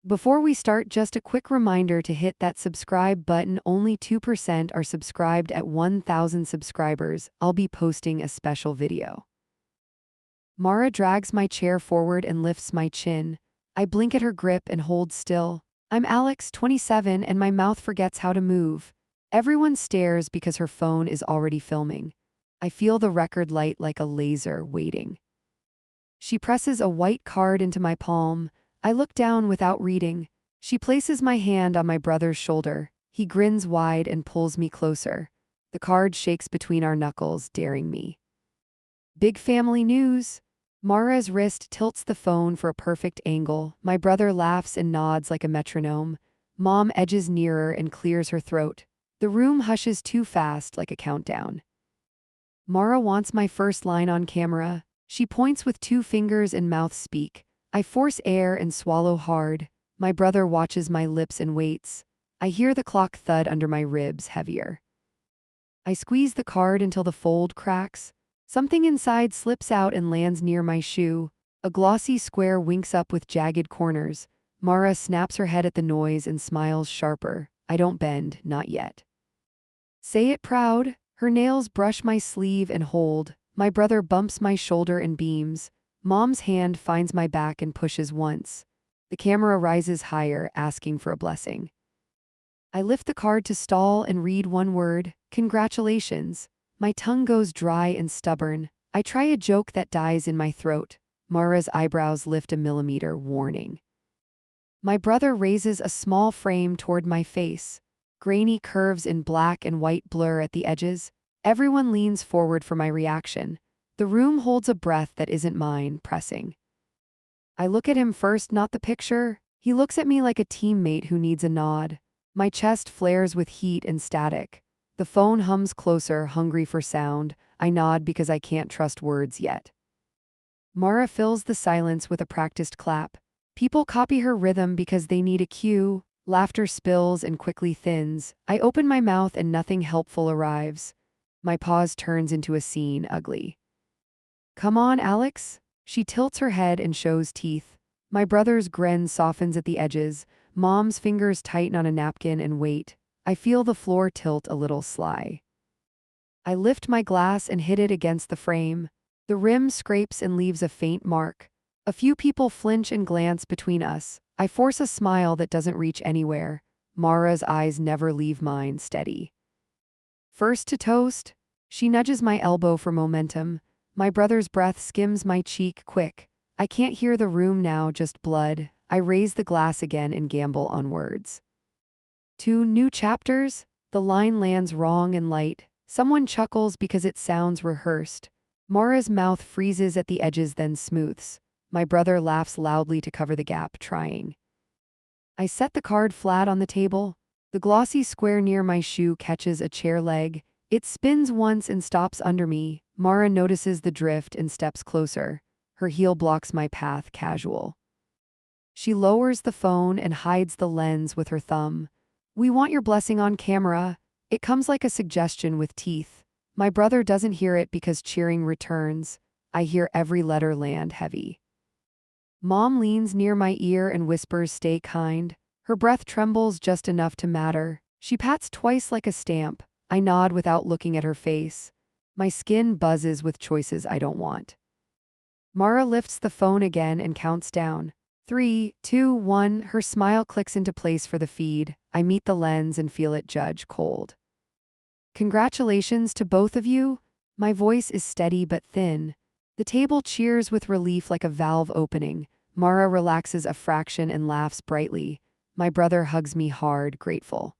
Before we start, just a quick reminder to hit that subscribe button. Only 2% are subscribed at 1,000 subscribers. I'll be posting a special video. Mara drags my chair forward and lifts my chin. I blink at her grip and hold still. I'm Alex, 27, and my mouth forgets how to move. Everyone stares because her phone is already filming. I feel the record light like a laser waiting. She presses a white card into my palm. I look down without reading. She places my hand on my brother's shoulder. He grins wide and pulls me closer. The card shakes between our knuckles, daring me. Big family news. Mara's wrist tilts the phone for a perfect angle. My brother laughs and nods like a metronome. Mom edges nearer and clears her throat. The room hushes too fast, like a countdown. Mara wants my first line on camera. She points with 2 fingers and mouth speak. I force air and swallow hard. My brother watches my lips and waits. I hear the clock thud under my ribs heavier. I squeeze the card until the fold cracks. Something inside slips out and lands near my shoe. A glossy square winks up with jagged corners. Mara snaps her head at the noise and smiles sharper. I don't bend, not yet. Say it proud. Her nails brush my sleeve and hold. My brother bumps my shoulder and beams. Mom's hand finds my back and pushes once. The camera rises higher, asking for a blessing. I lift the card to stall and read one word, congratulations. My tongue goes dry and stubborn. I try a joke that dies in my throat. Mara's eyebrows lift a millimeter, warning. My brother raises a small frame toward my face. Grainy curves in black and white blur at the edges. Everyone leans forward for my reaction. The room holds a breath that isn't mine, pressing. I look at him first, not the picture. He looks at me like a teammate who needs a nod. My chest flares with heat and static. The phone hums closer, hungry for sound. I nod because I can't trust words yet. Mara fills the silence with a practiced clap. People copy her rhythm because they need a cue. Laughter spills and quickly thins. I open my mouth and nothing helpful arrives. My pause turns into a scene, ugly. Come on, Alex. She tilts her head and shows teeth. My brother's grin softens at the edges. Mom's fingers tighten on a napkin and wait. I feel the floor tilt a little sly. I lift my glass and hit it against the frame. The rim scrapes and leaves a faint mark. A few people flinch and glance between us. I force a smile that doesn't reach anywhere. Mara's eyes never leave mine, steady. First to toast. She nudges my elbow for momentum. My brother's breath skims my cheek quick. I can't hear the room now, just blood. I raise the glass again and gamble on words. 2 new chapters? The line lands wrong and light. Someone chuckles because it sounds rehearsed. Mara's mouth freezes at the edges, then smooths. My brother laughs loudly to cover the gap, trying. I set the card flat on the table. The glossy square near my shoe catches a chair leg. It spins once and stops under me. Mara notices the drift and steps closer. Her heel blocks my path, casual. She lowers the phone and hides the lens with her thumb. We want your blessing on camera. It comes like a suggestion with teeth. My brother doesn't hear it because cheering returns. I hear every letter land heavy. Mom leans near my ear and whispers, stay kind. Her breath trembles just enough to matter. She pats twice like a stamp. I nod without looking at her face. My skin buzzes with choices I don't want. Mara lifts the phone again and counts down. 3, 2, 1. Her smile clicks into place for the feed. I meet the lens and feel it judge cold. Congratulations to both of you. My voice is steady but thin. The table cheers with relief like a valve opening. Mara relaxes a fraction and laughs brightly. My brother hugs me hard, grateful.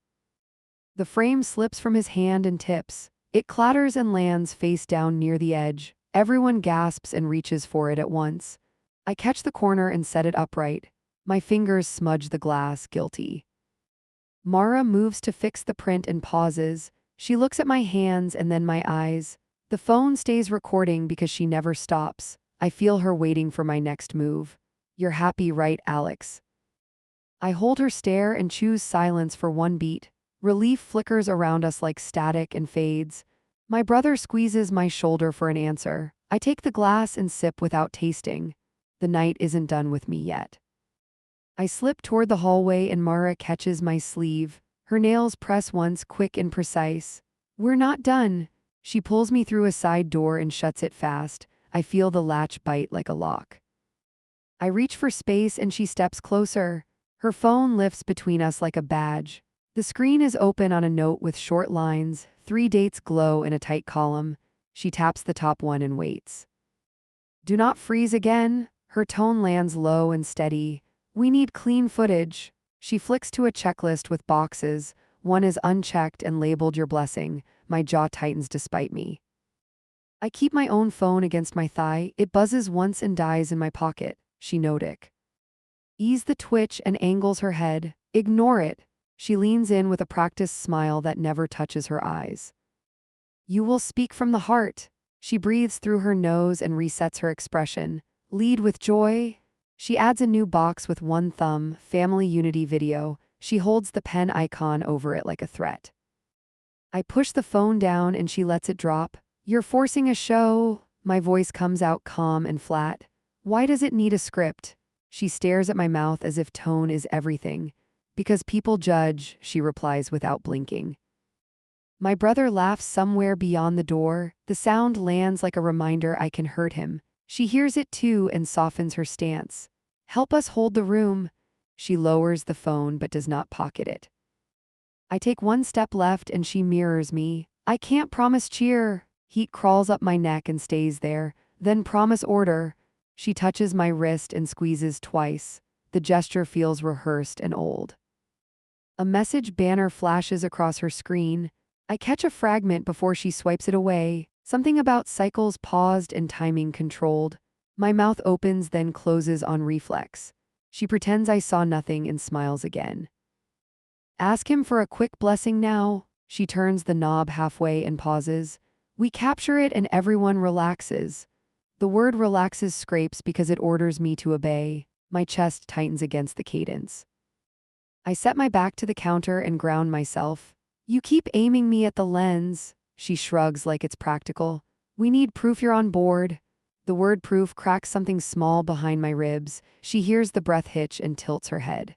The frame slips from his hand and tips. It clatters and lands face down near the edge. Everyone gasps and reaches for it at once. I catch the corner and set it upright. My fingers smudge the glass, guilty. Mara moves to fix the print and pauses. She looks at my hands and then my eyes. The phone stays recording because she never stops. I feel her waiting for my next move. You're happy, right, Alex? I hold her stare and choose silence for one beat. Relief flickers around us like static and fades. My brother squeezes my shoulder for an answer. I take the glass and sip without tasting. The night isn't done with me yet. I slip toward the hallway and Mara catches my sleeve. Her nails press once, quick and precise. We're not done. She pulls me through a side door and shuts it fast. I feel the latch bite like a lock. I reach for space and she steps closer. Her phone lifts between us like a badge. The screen is open on a note with short lines. 3 dates glow in a tight column. She taps the top one and waits. Do not freeze again. Her tone lands low and steady. We need clean footage. She flicks to a checklist with boxes. One is unchecked and labeled your blessing. My jaw tightens despite me. I keep my own phone against my thigh. It buzzes once and dies in my pocket. She notic. Ease the twitch and angles her head. Ignore it. She leans in with a practiced smile that never touches her eyes. You will speak from the heart. She breathes through her nose and resets her expression. Lead with joy. She adds a new box with one thumb, family unity video. She holds the pen icon over it like a threat. I push the phone down and she lets it drop. You're forcing a show. My voice comes out calm and flat. Why does it need a script? She stares at my mouth as if tone is everything. Because people judge, she replies without blinking. My brother laughs somewhere beyond the door. The sound lands like a reminder I can hurt him. She hears it too and softens her stance. Help us hold the room. She lowers the phone but does not pocket it. I take one step left and she mirrors me. I can't promise cheer. Heat crawls up my neck and stays there. Then promise order. She touches my wrist and squeezes twice. The gesture feels rehearsed and old. A message banner flashes across her screen. I catch a fragment before she swipes it away. Something about cycles paused and timing controlled. My mouth opens then closes on reflex. She pretends I saw nothing and smiles again. Ask him for a quick blessing now. She turns the knob halfway and pauses. We capture it and everyone relaxes. The word relaxes scrapes because it orders me to obey. My chest tightens against the cadence. I set my back to the counter and ground myself. You keep aiming me at the lens. She shrugs like it's practical. We need proof you're on board. The word proof cracks something small behind my ribs. She hears the breath hitch and tilts her head.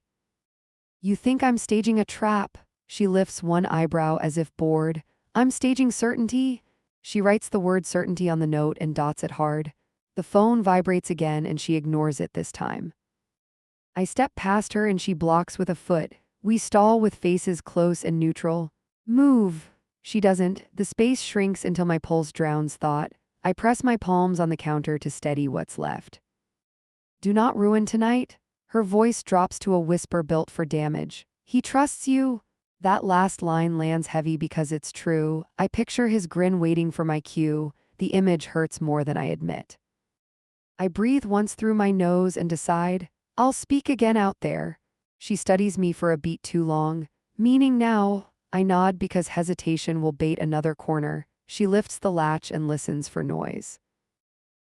You think I'm staging a trap? She lifts one eyebrow as if bored. I'm staging certainty? She writes the word certainty on the note and dots it hard. The phone vibrates again and she ignores it this time. I step past her and she blocks with a foot. We stall with faces close and neutral. Move. She doesn't. The space shrinks until my pulse drowns thought. I press my palms on the counter to steady what's left. Do not ruin tonight. Her voice drops to a whisper built for damage. He trusts you. That last line lands heavy because it's true. I picture his grin waiting for my cue. The image hurts more than I admit. I breathe once through my nose and decide, I'll speak again out there. She studies me for a beat too long. Meaning now. I nod because hesitation will bait another corner. She lifts the latch and listens for noise.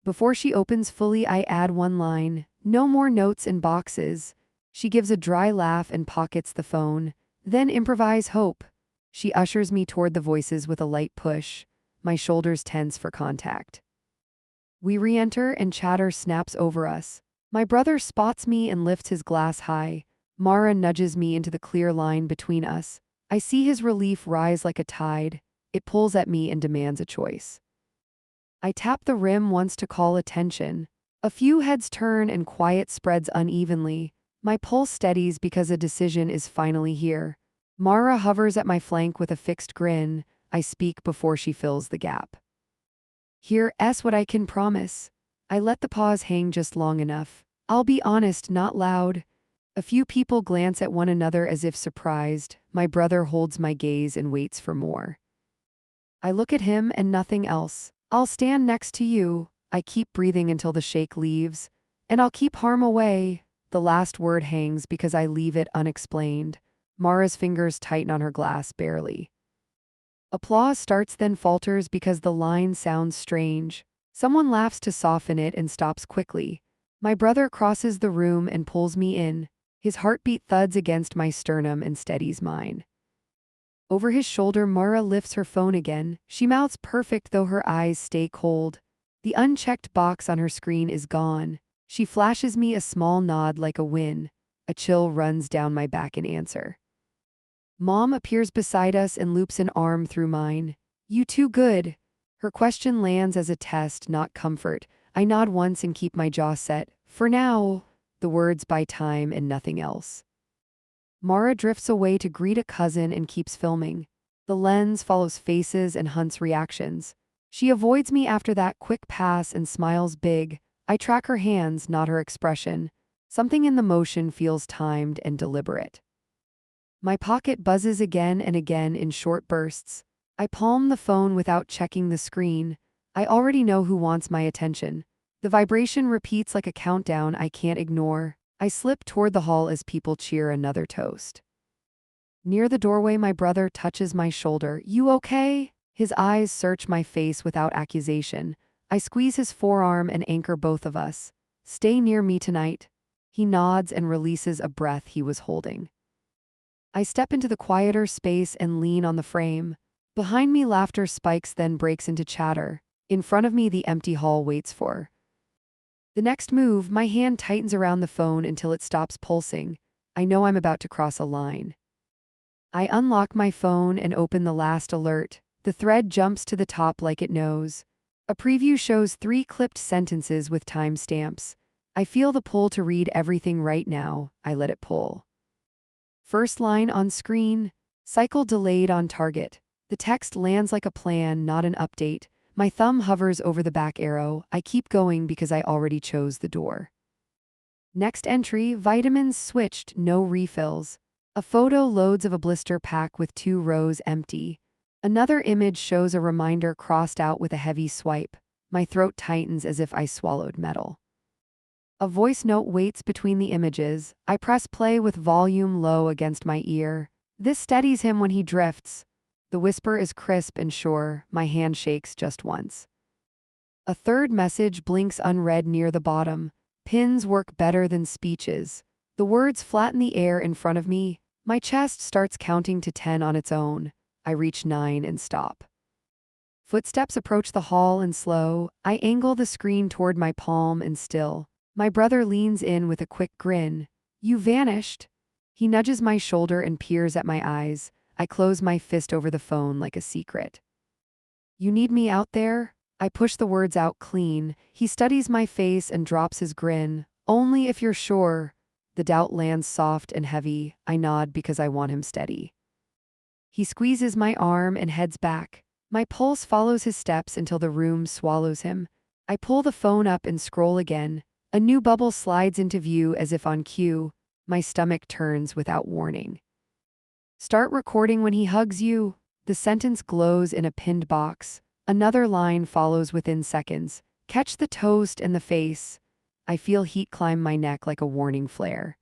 Before she opens fully, I add one line. No more notes in boxes. She gives a dry laugh and pockets the phone. Then improvise hope. She ushers me toward the voices with a light push. My shoulders tense for contact. We re-enter and chatter snaps over us. My brother spots me and lifts his glass high. Mara nudges me into the clear line between us. I see his relief rise like a tide. It pulls at me and demands a choice. I tap the rim once to call attention. A few heads turn and quiet spreads unevenly. My pulse steadies because a decision is finally here. Mara hovers at my flank with a fixed grin. I speak before she fills the gap. Here's what I can promise. I let the pause hang just long enough. I'll be honest, not loud. A few people glance at one another as if surprised. My brother holds my gaze and waits for more. I look at him and nothing else. I'll stand next to you. I keep breathing until the shake leaves. And I'll keep harm away. The last word hangs because I leave it unexplained. Mara's fingers tighten on her glass barely. Applause starts then falters because the line sounds strange. Someone laughs to soften it and stops quickly. My brother crosses the room and pulls me in. His heartbeat thuds against my sternum and steadies mine. Over his shoulder, Mara lifts her phone again. She mouths perfect though her eyes stay cold. The unchecked box on her screen is gone. She flashes me a small nod like a win. A chill runs down my back in answer. Mom appears beside us and loops an arm through mine. You too good? Her question lands as a test, not comfort. I nod once and keep my jaw set. For now, the words buy time and nothing else. Mara drifts away to greet a cousin and keeps filming. The lens follows faces and hunts reactions. She avoids me after that quick pass and smiles big. I track her hands, not her expression. Something in the motion feels timed and deliberate. My pocket buzzes again and again in short bursts. I palm the phone without checking the screen. I already know who wants my attention. The vibration repeats like a countdown I can't ignore. I slip toward the hall as people cheer another toast. Near the doorway, my brother touches my shoulder. You okay? His eyes search my face without accusation. I squeeze his forearm and anchor both of us. Stay near me tonight. He nods and releases a breath he was holding. I step into the quieter space and lean on the frame. Behind me, laughter spikes, then breaks into chatter. In front of me, the empty hall waits for the next move. My hand tightens around the phone until it stops pulsing. I know I'm about to cross a line. I unlock my phone and open the last alert. The thread jumps to the top like it knows. A preview shows 3 clipped sentences with timestamps. I feel the pull to read everything right now. I let it pull. First line on screen, cycle delayed on target. The text lands like a plan, not an update. My thumb hovers over the back arrow. I keep going because I already chose the door. Next entry, vitamins switched, no refills. A photo loads of a blister pack with 2 rows empty. Another image shows a reminder crossed out with a heavy swipe. My throat tightens as if I swallowed metal. A voice note waits between the images. I press play with volume low against my ear. This steadies him when he drifts. The whisper is crisp and sure. My hand shakes just once. A third message blinks unread near the bottom. Pins work better than speeches. The words flatten the air in front of me. My chest starts counting to 10 on its own. I reach 9 and stop. Footsteps approach the hall and slow. I angle the screen toward my palm and still. My brother leans in with a quick grin. You vanished. He nudges my shoulder and peers at my eyes. I close my fist over the phone like a secret. You need me out there? I push the words out clean. He studies my face and drops his grin. Only if you're sure. The doubt lands soft and heavy. I nod because I want him steady. He squeezes my arm and heads back. My pulse follows his steps until the room swallows him. I pull the phone up and scroll again. A new bubble slides into view as if on cue. My stomach turns without warning. Start recording when he hugs you. The sentence glows in a pinned box. Another line follows within seconds. Catch the toast and the face. I feel heat climb my neck like a warning flare.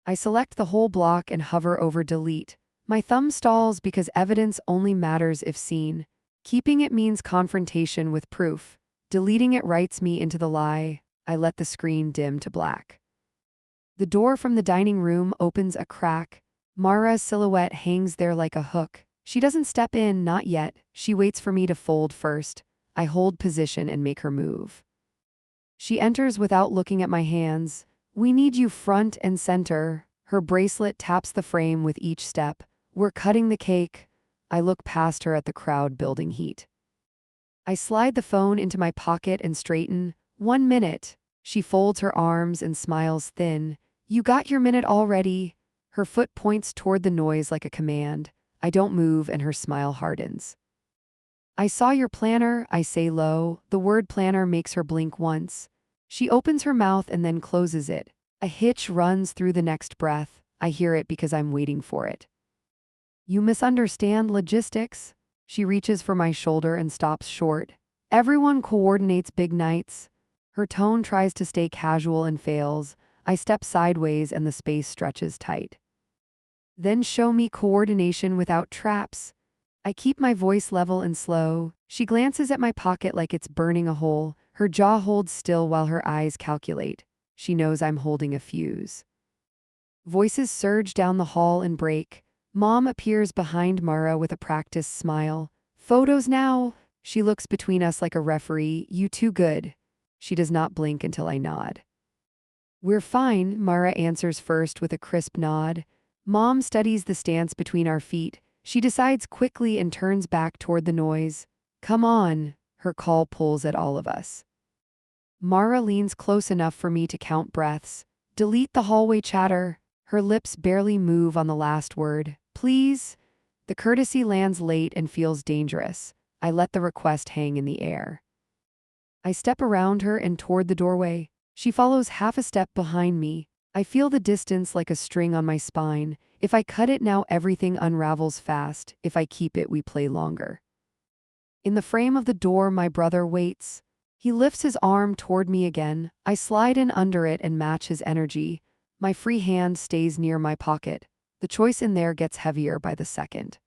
I select the whole block and hover over delete. My thumb stalls because evidence only matters if seen. Keeping it means confrontation with proof. Deleting it writes me into the lie. I let the screen dim to black. The door from the dining room opens a crack. Mara's silhouette hangs there like a hook. She doesn't step in, not yet. She waits for me to fold first. I hold position and make her move. She enters without looking at my hands. We need you front and center. Her bracelet taps the frame with each step. We're cutting the cake. I look past her at the crowd building heat. I slide the phone into my pocket and straighten. 1 minute. She folds her arms and smiles thin. You got your minute already. Her foot points toward the noise like a command. I don't move and her smile hardens. I saw your planner, I say low. The word planner makes her blink once. She opens her mouth and then closes it. A hitch runs through the next breath. I hear it because I'm waiting for it. You misunderstand logistics? She reaches for my shoulder and stops short. Everyone coordinates big nights. Her tone tries to stay casual and fails. I step sideways and the space stretches tight. Then show me coordination without traps. I keep my voice level and slow. She glances at my pocket like it's burning a hole. Her jaw holds still while her eyes calculate. She knows I'm holding a fuse. Voices surge down the hall and break. Mom appears behind Mara with a practiced smile. Photos now? She looks between us like a referee. You too good. She does not blink until I nod. We're fine, Mara answers first with a crisp nod. Mom studies the stance between our feet. She decides quickly and turns back toward the noise. Come on, her call pulls at all of us. Mara leans close enough for me to count breaths. Delete the hallway chatter. Her lips barely move on the last word. Please? The courtesy lands late and feels dangerous. I let the request hang in the air. I step around her and toward the doorway. She follows half a step behind me. I feel the distance like a string on my spine. If I cut it now, everything unravels fast. If I keep it, we play longer. In the frame of the door, my brother waits. He lifts his arm toward me again. I slide in under it and match his energy. My free hand stays near my pocket. The choice in there gets heavier by the second.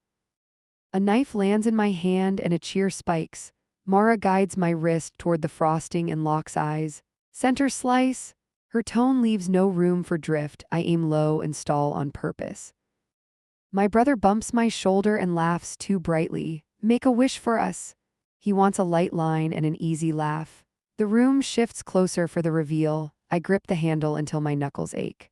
A knife lands in my hand and a cheer spikes. Mara guides my wrist toward the frosting and locks eyes. Center slice. Her tone leaves no room for drift. I aim low and stall on purpose. My brother bumps my shoulder and laughs too brightly. Make a wish for us. He wants a light line and an easy laugh. The room shifts closer for the reveal. I grip the handle until my knuckles ache.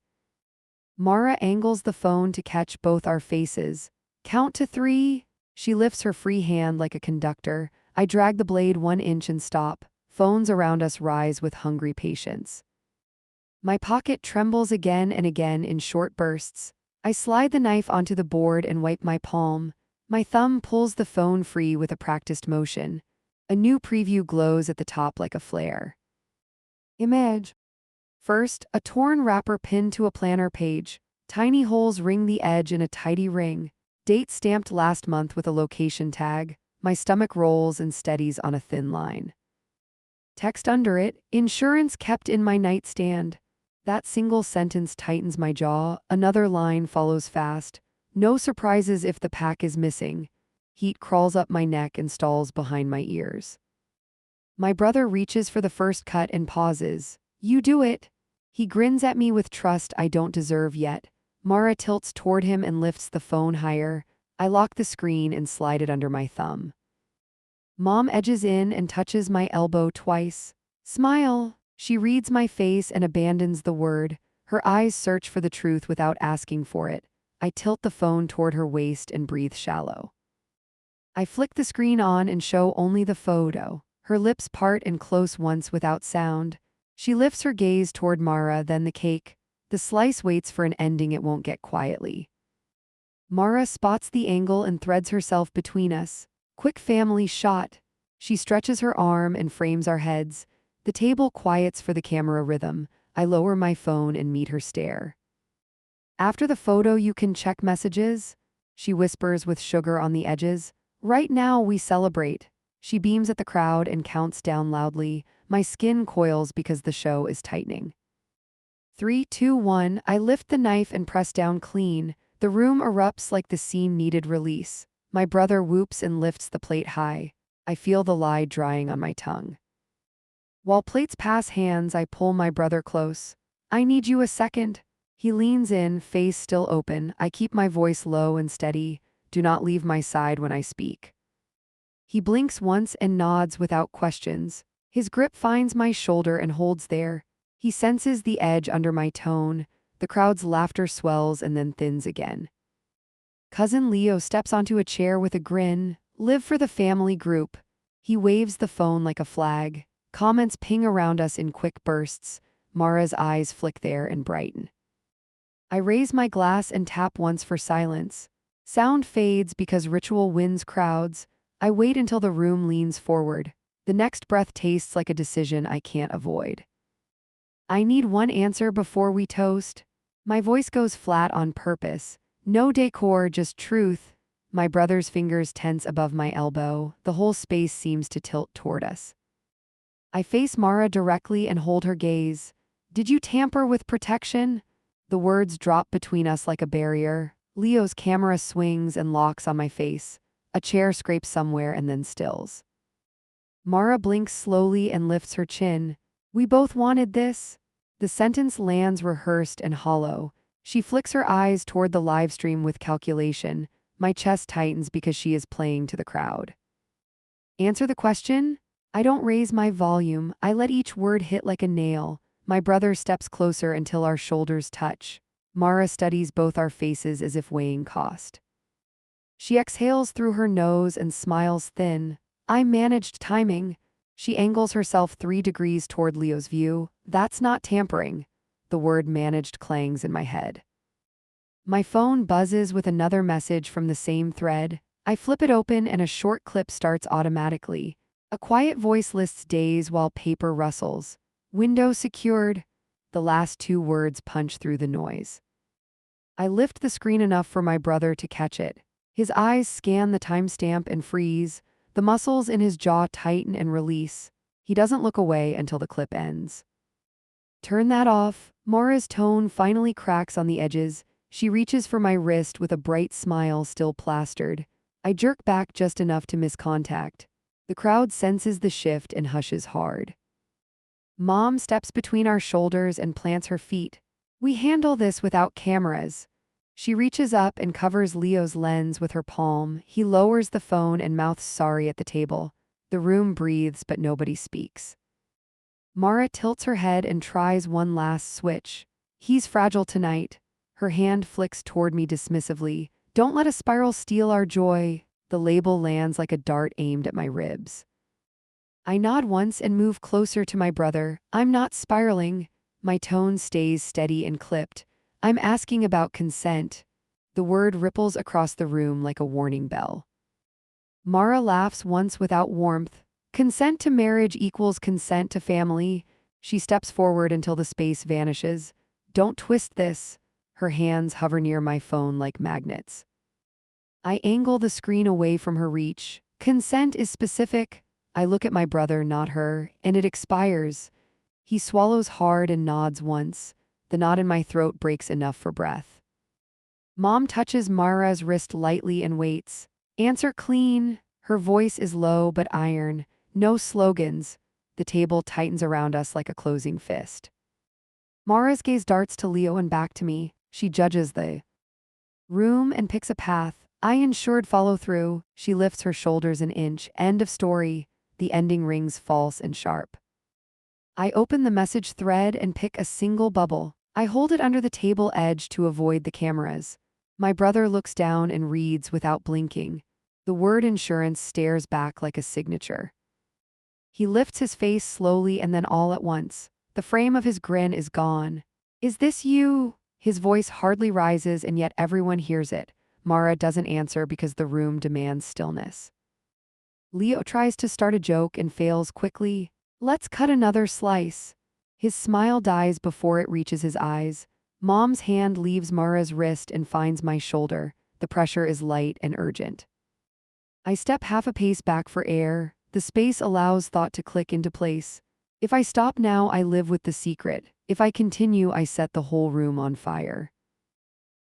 Mara angles the phone to catch both our faces. Count to 3. She lifts her free hand like a conductor. I drag the blade 1 inch and stop. Phones around us rise with hungry patience. My pocket trembles again and again in short bursts. I slide the knife onto the board and wipe my palm. My thumb pulls the phone free with a practiced motion. A new preview glows at the top like a flare. Image. First, a torn wrapper pinned to a planner page. Tiny holes ring the edge in a tidy ring. Date stamped last month with a location tag. My stomach rolls and steadies on a thin line. Text under it, insurance kept in my nightstand. That single sentence tightens my jaw. Another line follows fast. No surprises if the pack is missing. Heat crawls up my neck and stalls behind my ears. My brother reaches for the first cut and pauses. You do it. He grins at me with trust I don't deserve yet. Mara tilts toward him and lifts the phone higher. I lock the screen and slide it under my thumb. Mom edges in and touches my elbow twice. Smile. She reads my face and abandons the word. Her eyes search for the truth without asking for it. I tilt the phone toward her waist and breathe shallow. I flick the screen on and show only the photo. Her lips part and close once without sound. She lifts her gaze toward Mara, then the cake. The slice waits for an ending it won't get quietly. Mara spots the angle and threads herself between us. Quick family shot. She stretches her arm and frames our heads. The table quiets for the camera rhythm. I lower my phone and meet her stare. After the photo you can check messages, she whispers with sugar on the edges. Right now we celebrate. She beams at the crowd and counts down loudly. My skin coils because the show is tightening. 3, 2, 1. I lift the knife and press down clean. The room erupts like the scene needed release. My brother whoops and lifts the plate high. I feel the lie drying on my tongue. While plates pass hands, I pull my brother close. I need you a second. He leans in, face still open. I keep my voice low and steady. Do not leave my side when I speak. He blinks once and nods without questions. His grip finds my shoulder and holds there. He senses the edge under my tone. The crowd's laughter swells and then thins again. Cousin Leo steps onto a chair with a grin. Live for the family group. He waves the phone like a flag. Comments ping around us in quick bursts. Mara's eyes flick there and brighten. I raise my glass and tap once for silence. Sound fades because ritual wins crowds. I wait until the room leans forward. The next breath tastes like a decision I can't avoid. I need one answer before we toast. My voice goes flat on purpose. No decor, just truth. My brother's fingers tense above my elbow. The whole space seems to tilt toward us. I face Mara directly and hold her gaze. Did you tamper with protection? The words drop between us like a barrier. Leo's camera swings and locks on my face. A chair scrapes somewhere and then stills. Mara blinks slowly and lifts her chin. We both wanted this. The sentence lands rehearsed and hollow. She flicks her eyes toward the live stream with calculation. My chest tightens because she is playing to the crowd. Answer the question? I don't raise my volume. I let each word hit like a nail. My brother steps closer until our shoulders touch. Mara studies both our faces as if weighing cost. She exhales through her nose and smiles thin. I managed timing. She angles herself 3 degrees toward Leo's view. That's not tampering. The word managed clangs in my head. My phone buzzes with another message from the same thread. I flip it open and a short clip starts automatically. A quiet voice lists days while paper rustles. Window secured. The last 2 words punch through the noise. I lift the screen enough for my brother to catch it. His eyes scan the timestamp and freeze. The muscles in his jaw tighten and release. He doesn't look away until the clip ends. Turn that off. Mara's tone finally cracks on the edges. She reaches for my wrist with a bright smile still plastered. I jerk back just enough to miss contact. The crowd senses the shift and hushes hard. Mom steps between our shoulders and plants her feet. We handle this without cameras. She reaches up and covers Leo's lens with her palm. He lowers the phone and mouths sorry at the table. The room breathes, but nobody speaks. Mara tilts her head and tries one last switch. He's fragile tonight. Her hand flicks toward me dismissively. Don't let a spiral steal our joy. The label lands like a dart aimed at my ribs. I nod once and move closer to my brother. I'm not spiraling. My tone stays steady and clipped. I'm asking about consent. The word ripples across the room like a warning bell. Mara laughs once without warmth. Consent to marriage equals consent to family. She steps forward until the space vanishes. Don't twist this. Her hands hover near my phone like magnets. I angle the screen away from her reach. Consent is specific. I look at my brother, not her, and it expires. He swallows hard and nods once. The knot in my throat breaks enough for breath. Mom touches Mara's wrist lightly and waits. Answer clean. Her voice is low but iron. No slogans. The table tightens around us like a closing fist. Mara's gaze darts to Leo and back to me. She judges the room and picks a path. I ensured follow through. She lifts her shoulders an inch. End of story. The ending rings false and sharp. I open the message thread and pick a single bubble. I hold it under the table edge to avoid the cameras. My brother looks down and reads without blinking. The word insurance stares back like a signature. He lifts his face slowly and then all at once. The frame of his grin is gone. Is this you? His voice hardly rises and yet everyone hears it. Mara doesn't answer because the room demands stillness. Leo tries to start a joke and fails quickly. Let's cut another slice. His smile dies before it reaches his eyes. Mom's hand leaves Mara's wrist and finds my shoulder. The pressure is light and urgent. I step half a pace back for air. The space allows thought to click into place. If I stop now, I live with the secret. If I continue, I set the whole room on fire.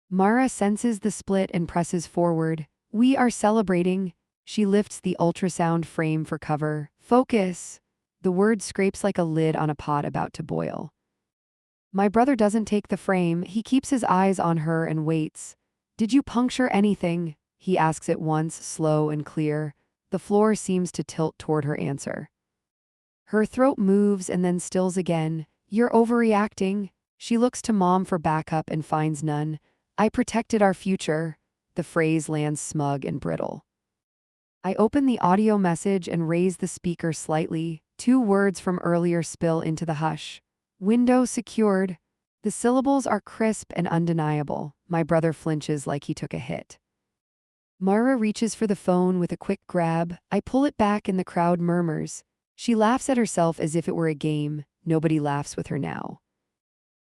Mara senses the split and presses forward. We are celebrating. She lifts the ultrasound frame for cover. Focus. The word scrapes like a lid on a pot about to boil. My brother doesn't take the frame. He keeps his eyes on her and waits. Did you puncture anything? He asks it once, slow and clear. The floor seems to tilt toward her answer. Her throat moves and then stills again. You're overreacting. She looks to Mom for backup and finds none. I protected our future. The phrase lands smug and brittle. I open the audio message and raise the speaker slightly. 2 words from earlier spill into the hush. Window secured. The syllables are crisp and undeniable. My brother flinches like he took a hit. Mara reaches for the phone with a quick grab. I pull it back and the crowd murmurs. She laughs at herself as if it were a game. Nobody laughs with her now.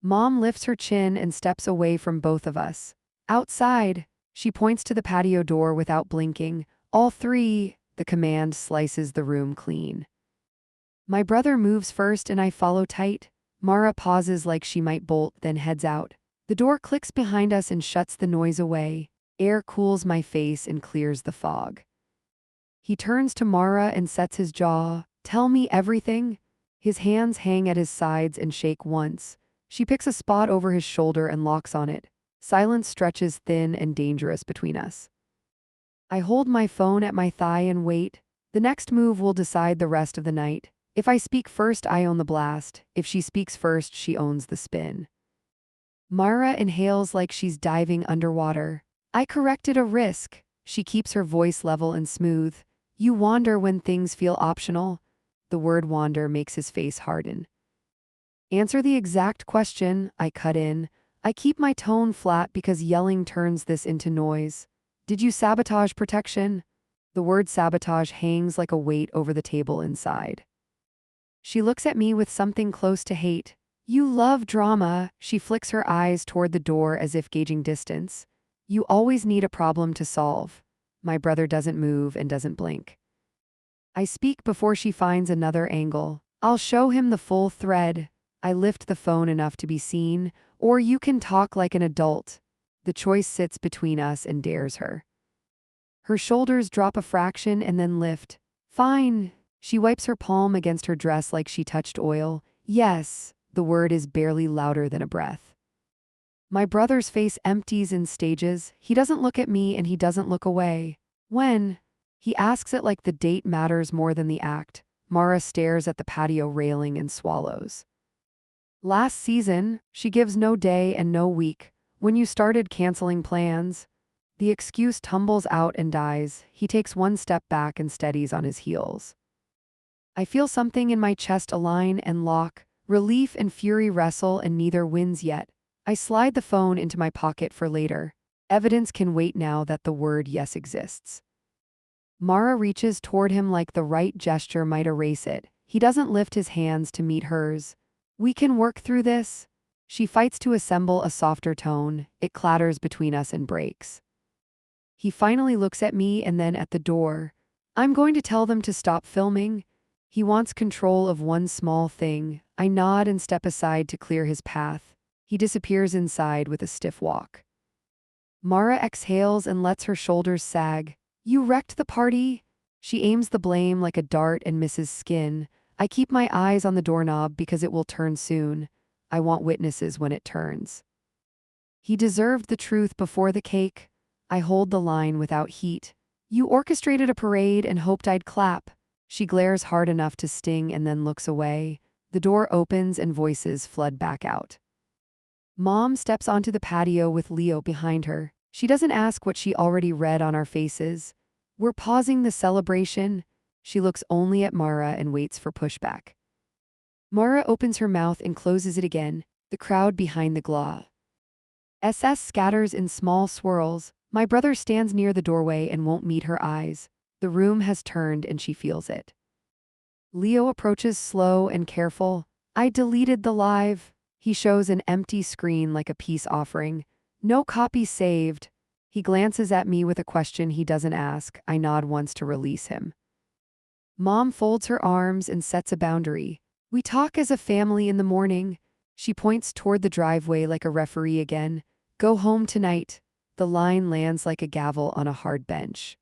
Mom lifts her chin and steps away from both of us. Outside, she points to the patio door without blinking. All 3, the command slices the room clean. My brother moves first and I follow tight. Mara pauses like she might bolt, then heads out. The door clicks behind us and shuts the noise away. Air cools my face and clears the fog. He turns to Mara and sets his jaw. Tell me everything. His hands hang at his sides and shake once. She picks a spot over his shoulder and locks on it. Silence stretches thin and dangerous between us. I hold my phone at my thigh and wait. The next move will decide the rest of the night. If I speak first, I own the blast. If she speaks first, she owns the spin. Mara inhales like she's diving underwater. I corrected a risk. She keeps her voice level and smooth. You wander when things feel optional. The word wander makes his face harden. Answer the exact question, I cut in. I keep my tone flat because yelling turns this into noise. Did you sabotage protection? The word sabotage hangs like a weight over the table inside. She looks at me with something close to hate. You love drama. She flicks her eyes toward the door as if gauging distance. You always need a problem to solve. My brother doesn't move and doesn't blink. I speak before she finds another angle. I'll show him the full thread. I lift the phone enough to be seen, or you can talk like an adult. The choice sits between us and dares her. Her shoulders drop a fraction and then lift. Fine. She wipes her palm against her dress like she touched oil. Yes, the word is barely louder than a breath. My brother's face empties in stages. He doesn't look at me and he doesn't look away. When? He asks it like the date matters more than the act. Mara stares at the patio railing and swallows. Last season, she gives no day and no week. When you started canceling plans, the excuse tumbles out and dies. He takes one step back and steadies on his heels. I feel something in my chest align and lock. Relief and fury wrestle and neither wins yet. I slide the phone into my pocket for later. Evidence can wait now that the word yes exists. Mara reaches toward him like the right gesture might erase it. He doesn't lift his hands to meet hers. We can work through this. She fights to assemble a softer tone. It clatters between us and breaks. He finally looks at me and then at the door. I'm going to tell them to stop filming. He wants control of one small thing. I nod and step aside to clear his path. He disappears inside with a stiff walk. Mara exhales and lets her shoulders sag. You wrecked the party? She aims the blame like a dart and misses skin. I keep my eyes on the doorknob because it will turn soon. I want witnesses when it turns. He deserved the truth before the cake. I hold the line without heat. You orchestrated a parade and hoped I'd clap. She glares hard enough to sting and then looks away. The door opens and voices flood back out. Mom steps onto the patio with Leo behind her. She doesn't ask what she already read on our faces. We're pausing the celebration. She looks only at Mara and waits for pushback. Mara opens her mouth and closes it again, the crowd behind the glass. SS scatters in small swirls. My brother stands near the doorway and won't meet her eyes. The room has turned and she feels it. Leo approaches slow and careful. I deleted the live. He shows an empty screen like a peace offering. No copy saved. He glances at me with a question he doesn't ask. I nod once to release him. Mom folds her arms and sets a boundary. We talk as a family in the morning. She points toward the driveway like a referee again. Go home tonight. The line lands like a gavel on a hard bench.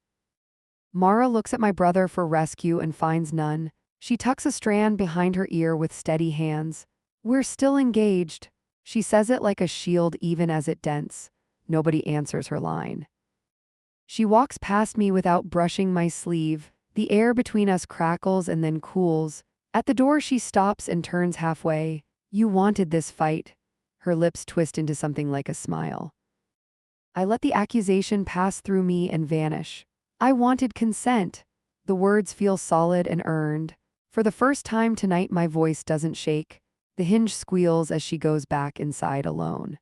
Mara looks at my brother for rescue and finds none. She tucks a strand behind her ear with steady hands. We're still engaged. She says it like a shield even as it dents. Nobody answers her line. She walks past me without brushing my sleeve. The air between us crackles and then cools. At the door she stops and turns halfway. You wanted this fight. Her lips twist into something like a smile. I let the accusation pass through me and vanish. I wanted consent. The words feel solid and earned. For the first time tonight my voice doesn't shake. The hinge squeals as she goes back inside alone.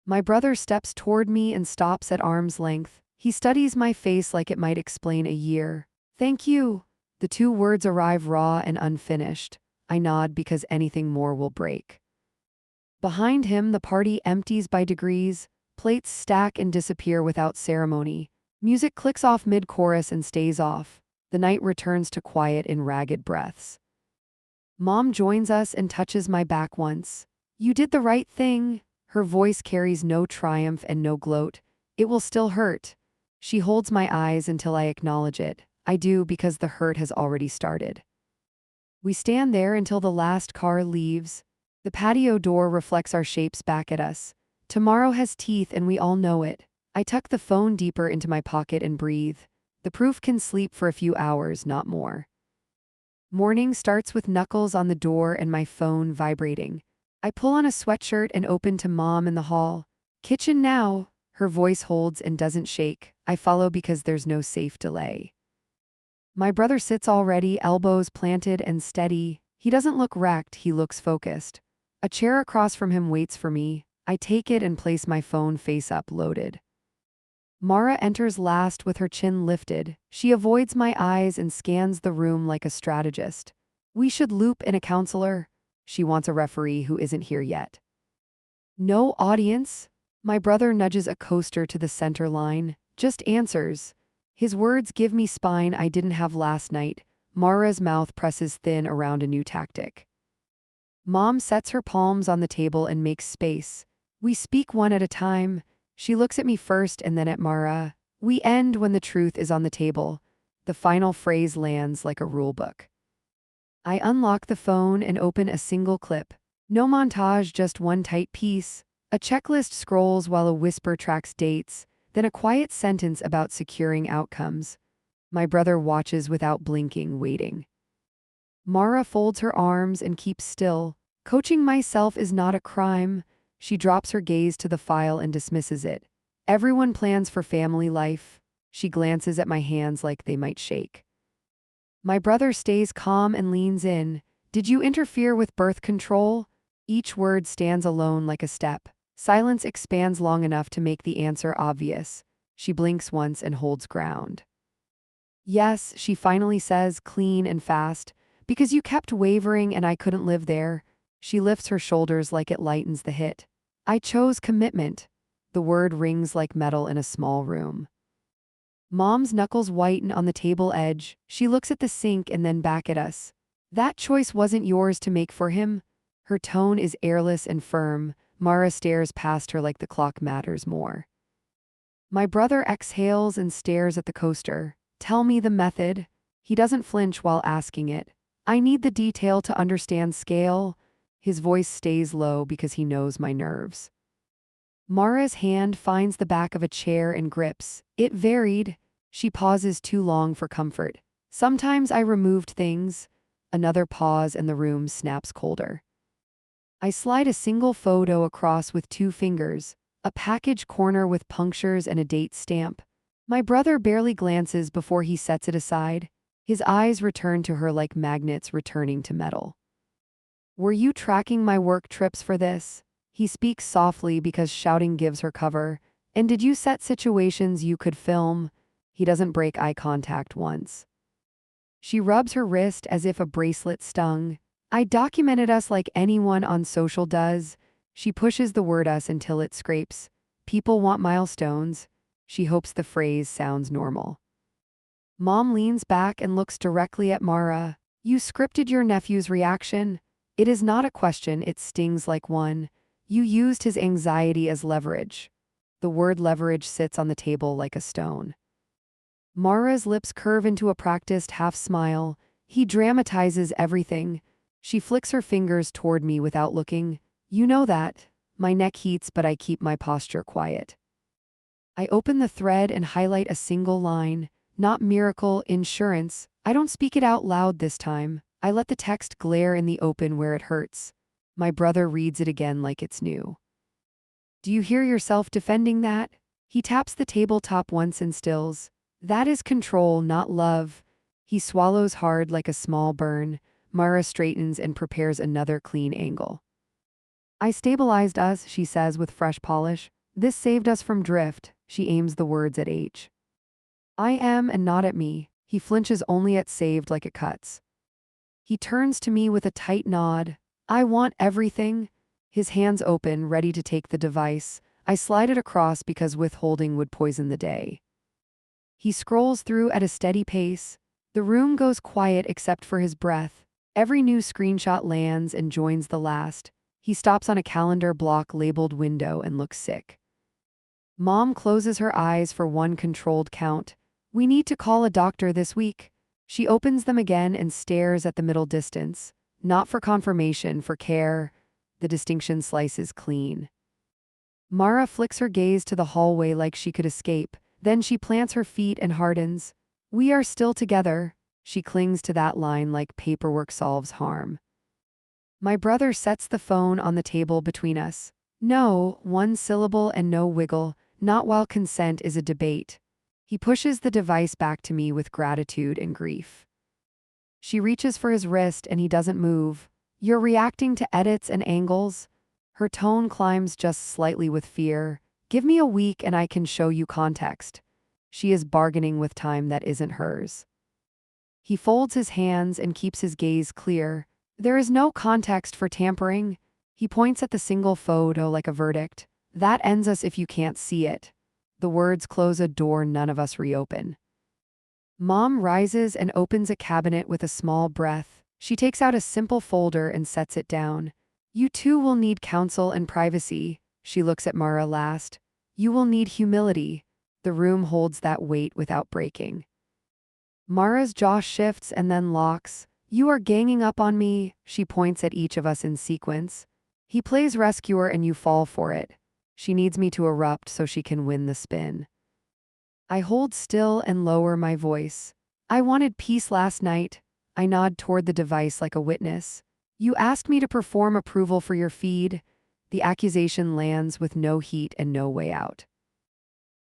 My brother steps toward me and stops at arm's length. He studies my face like it might explain a year. Thank you. The two words arrive raw and unfinished. I nod because anything more will break. Behind him, the party empties by degrees. Plates stack and disappear without ceremony. Music clicks off mid-chorus and stays off. The night returns to quiet in ragged breaths. Mom joins us and touches my back once. You did the right thing. Her voice carries no triumph and no gloat. It will still hurt. She holds my eyes until I acknowledge it. I do because the hurt has already started. We stand there until the last car leaves. The patio door reflects our shapes back at us. Tomorrow has teeth and we all know it. I tuck the phone deeper into my pocket and breathe. The proof can sleep for a few hours, not more. Morning starts with knuckles on the door and my phone vibrating. I pull on a sweatshirt and open to Mom in the hall. Kitchen now. Her voice holds and doesn't shake. I follow because there's no safe delay. My brother sits already, elbows planted and steady. He doesn't look wrecked, he looks focused. A chair across from him waits for me. I take it and place my phone face up, loaded. Mara enters last with her chin lifted. She avoids my eyes and scans the room like a strategist. We should loop in a counselor. She wants a referee who isn't here yet. No audience? My brother nudges a coaster to the center line. Just answers. His words give me spine I didn't have last night. Mara's mouth presses thin around a new tactic. Mom sets her palms on the table and makes space. We speak one at a time. She looks at me first and then at Mara. We end when the truth is on the table. The final phrase lands like a rulebook. I unlock the phone and open a single clip. No montage, just one tight piece. A checklist scrolls while a whisper tracks dates, then a quiet sentence about securing outcomes. My brother watches without blinking, waiting. Mara folds her arms and keeps still. Coaching myself is not a crime. She drops her gaze to the file and dismisses it. Everyone plans for family life. She glances at my hands like they might shake. My brother stays calm and leans in. Did you interfere with birth control? Each word stands alone like a step. Silence expands long enough to make the answer obvious. She blinks once and holds ground. Yes, she finally says, clean and fast. Because you kept wavering and I couldn't live there. She lifts her shoulders like it lightens the hit. I chose commitment. The word rings like metal in a small room. Mom's knuckles whiten on the table edge. She looks at the sink and then back at us. That choice wasn't yours to make for him. Her tone is airless and firm. Mara stares past her like the clock matters more. My brother exhales and stares at the coaster. Tell me the method. He doesn't flinch while asking it. I need the detail to understand scale. His voice stays low because he knows my nerves. Mara's hand finds the back of a chair and grips. It varied. She pauses too long for comfort. Sometimes I removed things. Another pause and the room snaps colder. I slide a single photo across with 2 fingers, a package corner with punctures and a date stamp. My brother barely glances before he sets it aside. His eyes return to her like magnets returning to metal. Were you tracking my work trips for this? He speaks softly because shouting gives her cover. And did you set situations you could film? He doesn't break eye contact once. She rubs her wrist as if a bracelet stung. I documented us like anyone on social does. She pushes the word us until it scrapes. People want milestones. She hopes the phrase sounds normal. Mom leans back and looks directly at Mara. You scripted your nephew's reaction. It is not a question, it stings like one. You used his anxiety as leverage. The word leverage sits on the table like a stone. Mara's lips curve into a practiced half smile. He dramatizes everything. She flicks her fingers toward me without looking. You know that. My neck heats, but I keep my posture quiet. I open the thread and highlight a single line. Not miracle, insurance. I don't speak it out loud this time. I let the text glare in the open where it hurts. My brother reads it again like it's new. Do you hear yourself defending that? He taps the tabletop once and stills. That is control, not love. He swallows hard like a small burn. Mara straightens and prepares another clean angle. I stabilized us, she says with fresh polish. This saved us from drift. She aims the words at H. I am and not at me. He flinches only at saved like it cuts. He turns to me with a tight nod. I want everything. His hands open, ready to take the device. I slide it across because withholding would poison the day. He scrolls through at a steady pace. The room goes quiet except for his breath. Every new screenshot lands and joins the last. He stops on a calendar block labeled window and looks sick. Mom closes her eyes for one controlled count. We need to call a doctor this week. She opens them again and stares at the middle distance. Not for confirmation, for care. The distinction slices clean. Mara flicks her gaze to the hallway like she could escape. Then she plants her feet and hardens. We are still together. She clings to that line like paperwork solves harm. My brother sets the phone on the table between us. No, one syllable and no wiggle, not while consent is a debate. He pushes the device back to me with gratitude and grief. She reaches for his wrist and he doesn't move. You're reacting to edits and angles? Her tone climbs just slightly with fear. Give me a week and I can show you context. She is bargaining with time that isn't hers. He folds his hands and keeps his gaze clear. There is no context for tampering. He points at the single photo like a verdict. That ends us if you can't see it. The words close a door none of us reopen. Mom rises and opens a cabinet with a small breath. She takes out a simple folder and sets it down. You too will need counsel and privacy. She looks at Mara last. You will need humility. The room holds that weight without breaking. Mara's jaw shifts and then locks. You are ganging up on me, she points at each of us in sequence. He plays rescuer and you fall for it. She needs me to erupt so she can win the spin. I hold still and lower my voice. I wanted peace last night. I nod toward the device like a witness. You asked me to perform approval for your feed. The accusation lands with no heat and no way out.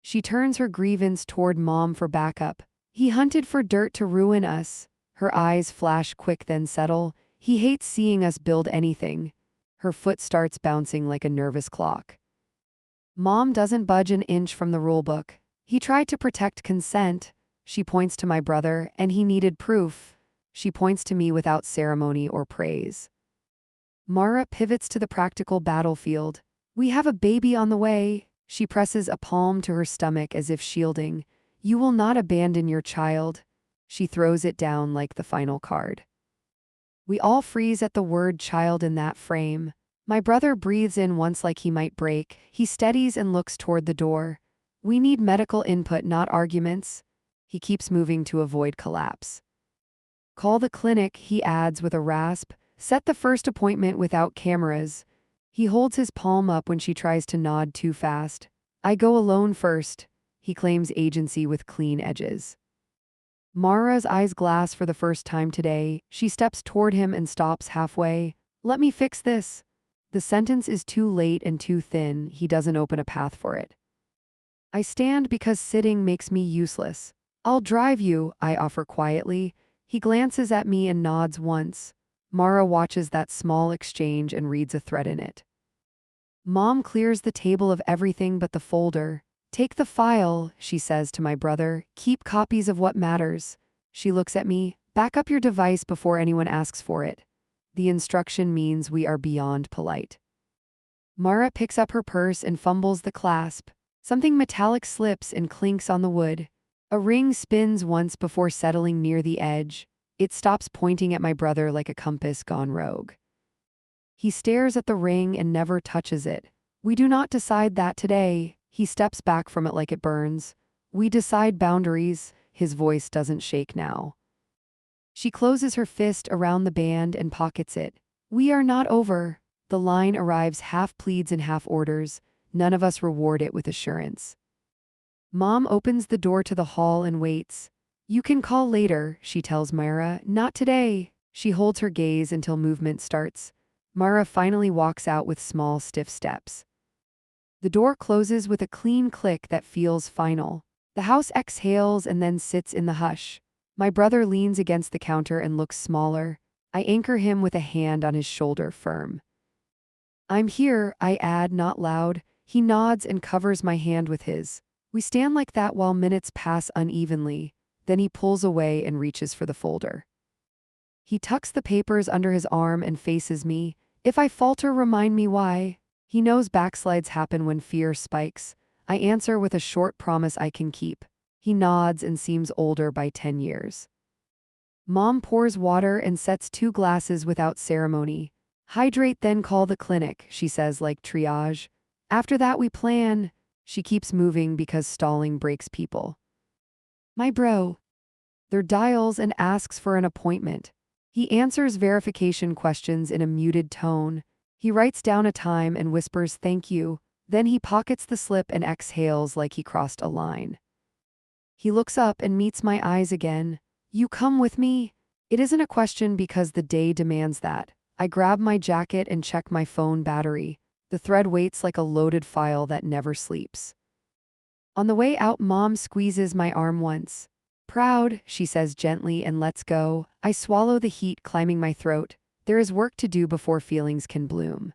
She turns her grievance toward Mom for backup. He hunted for dirt to ruin us. Her eyes flash quick then settle. He hates seeing us build anything. Her foot starts bouncing like a nervous clock. Mom doesn't budge an inch from the rulebook. He tried to protect consent. She points to my brother, and he needed proof. She points to me without ceremony or praise. Mara pivots to the practical battlefield. We have a baby on the way. She presses a palm to her stomach as if shielding. You will not abandon your child. She throws it down like the final card. We all freeze at the word child in that frame. My brother breathes in once like he might break. He steadies and looks toward the door. We need medical input, not arguments. He keeps moving to avoid collapse. Call the clinic, he adds with a rasp. Set the first appointment without cameras. He holds his palm up when she tries to nod too fast. I go alone first. He claims agency with clean edges. Mara's eyes glass for the first time today. She steps toward him and stops halfway. Let me fix this. The sentence is too late and too thin. He doesn't open a path for it. I stand because sitting makes me useless. I'll drive you, I offer quietly. He glances at me and nods once. Mara watches that small exchange and reads a threat in it. Mom clears the table of everything but the folder. Take the file, she says to my brother. Keep copies of what matters. She looks at me. Back up your device before anyone asks for it. The instruction means we are beyond polite. Mara picks up her purse and fumbles the clasp. Something metallic slips and clinks on the wood. A ring spins once before settling near the edge. It stops pointing at my brother like a compass gone rogue. He stares at the ring and never touches it. We do not decide that today. He steps back from it like it burns. We decide boundaries. His voice doesn't shake now. She closes her fist around the band and pockets it. We are not over. The line arrives half pleads and half orders. None of us reward it with assurance. Mom opens the door to the hall and waits. You can call later, she tells Mara. Not today. She holds her gaze until movement starts. Mara finally walks out with small, stiff steps. The door closes with a clean click that feels final. The house exhales and then sits in the hush. My brother leans against the counter and looks smaller. I anchor him with a hand on his shoulder firm. I'm here, I add, not loud. He nods and covers my hand with his. We stand like that while minutes pass unevenly. Then he pulls away and reaches for the folder. He tucks the papers under his arm and faces me. If I falter, remind me why. He knows backslides happen when fear spikes. I answer with a short promise I can keep. He nods and seems older by 10 years. Mom pours water and sets 2 glasses without ceremony. Hydrate, then call the clinic, she says like triage. After that we plan. She keeps moving because stalling breaks people. My bro. There dials and asks for an appointment. He answers verification questions in a muted tone. He writes down a time and whispers thank you. Then he pockets the slip and exhales like he crossed a line. He looks up and meets my eyes again. You come with me? It isn't a question because the day demands that. I grab my jacket and check my phone battery. The thread waits like a loaded file that never sleeps. On the way out, Mom squeezes my arm once. Proud, she says gently, and lets go. I swallow the heat climbing my throat. There is work to do before feelings can bloom.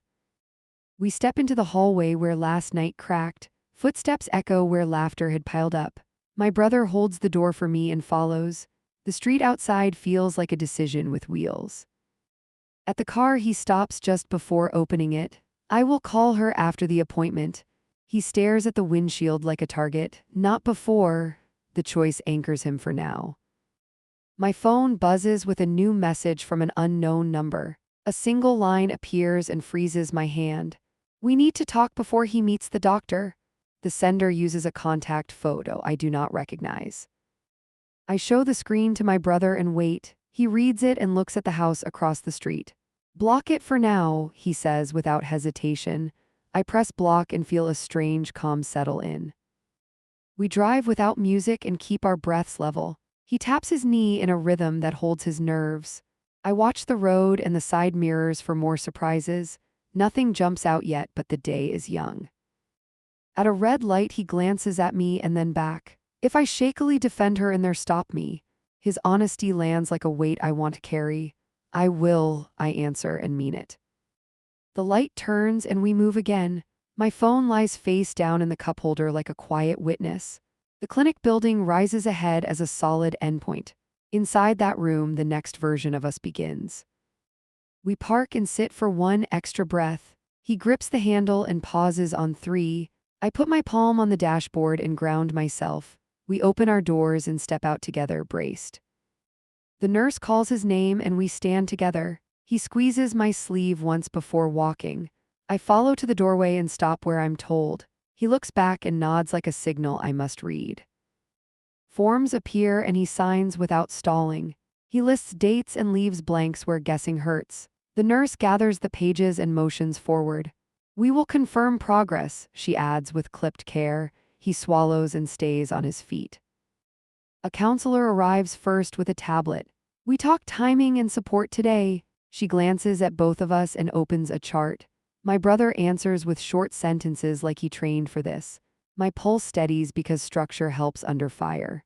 We step into the hallway where last night cracked. Footsteps echo where laughter had piled up. My brother holds the door for me and follows. The street outside feels like a decision with wheels. At the car, he stops just before opening it. I will call her after the appointment. He stares at the windshield like a target. Not before. The choice anchors him for now. My phone buzzes with a new message from an unknown number. A single line appears and freezes my hand. We need to talk before he meets the doctor. The sender uses a contact photo I do not recognize. I show the screen to my brother and wait. He reads it and looks at the house across the street. Block it for now, he says without hesitation. I press block and feel a strange calm settle in. We drive without music and keep our breaths level. He taps his knee in a rhythm that holds his nerves. I watch the road and the side mirrors for more surprises. Nothing jumps out yet, but the day is young. At a red light, he glances at me and then back. If I shakily defend her and there stop me, his honesty lands like a weight I want to carry. I will, I answer and mean it. The light turns and we move again. My phone lies face down in the cup holder like a quiet witness. The clinic building rises ahead as a solid endpoint. Inside that room, the next version of us begins. We park and sit for one extra breath. He grips the handle and pauses on 3. I put my palm on the dashboard and ground myself. We open our doors and step out together, braced. The nurse calls his name and we stand together. He squeezes my sleeve once before walking. I follow to the doorway and stop where I'm told. He looks back and nods like a signal I must read. Forms appear and he signs without stalling. He lists dates and leaves blanks where guessing hurts. The nurse gathers the pages and motions forward. We will confirm progress, she adds with clipped care. He swallows and stays on his feet. A counselor arrives first with a tablet. We talk timing and support today. She glances at both of us and opens a chart. My brother answers with short sentences like he trained for this. My pulse steadies because structure helps under fire.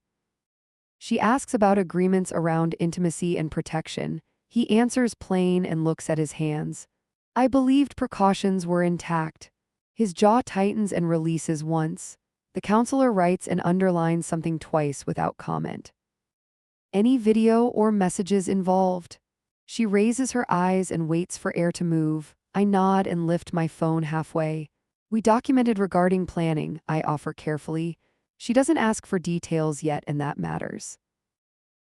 She asks about agreements around intimacy and protection. He answers plain and looks at his hands. I believed precautions were intact. His jaw tightens and releases once. The counselor writes and underlines something twice without comment. Any video or messages involved? She raises her eyes and waits for air to move. I nod and lift my phone halfway. We documented regarding planning, I offer carefully. She doesn't ask for details yet, and that matters.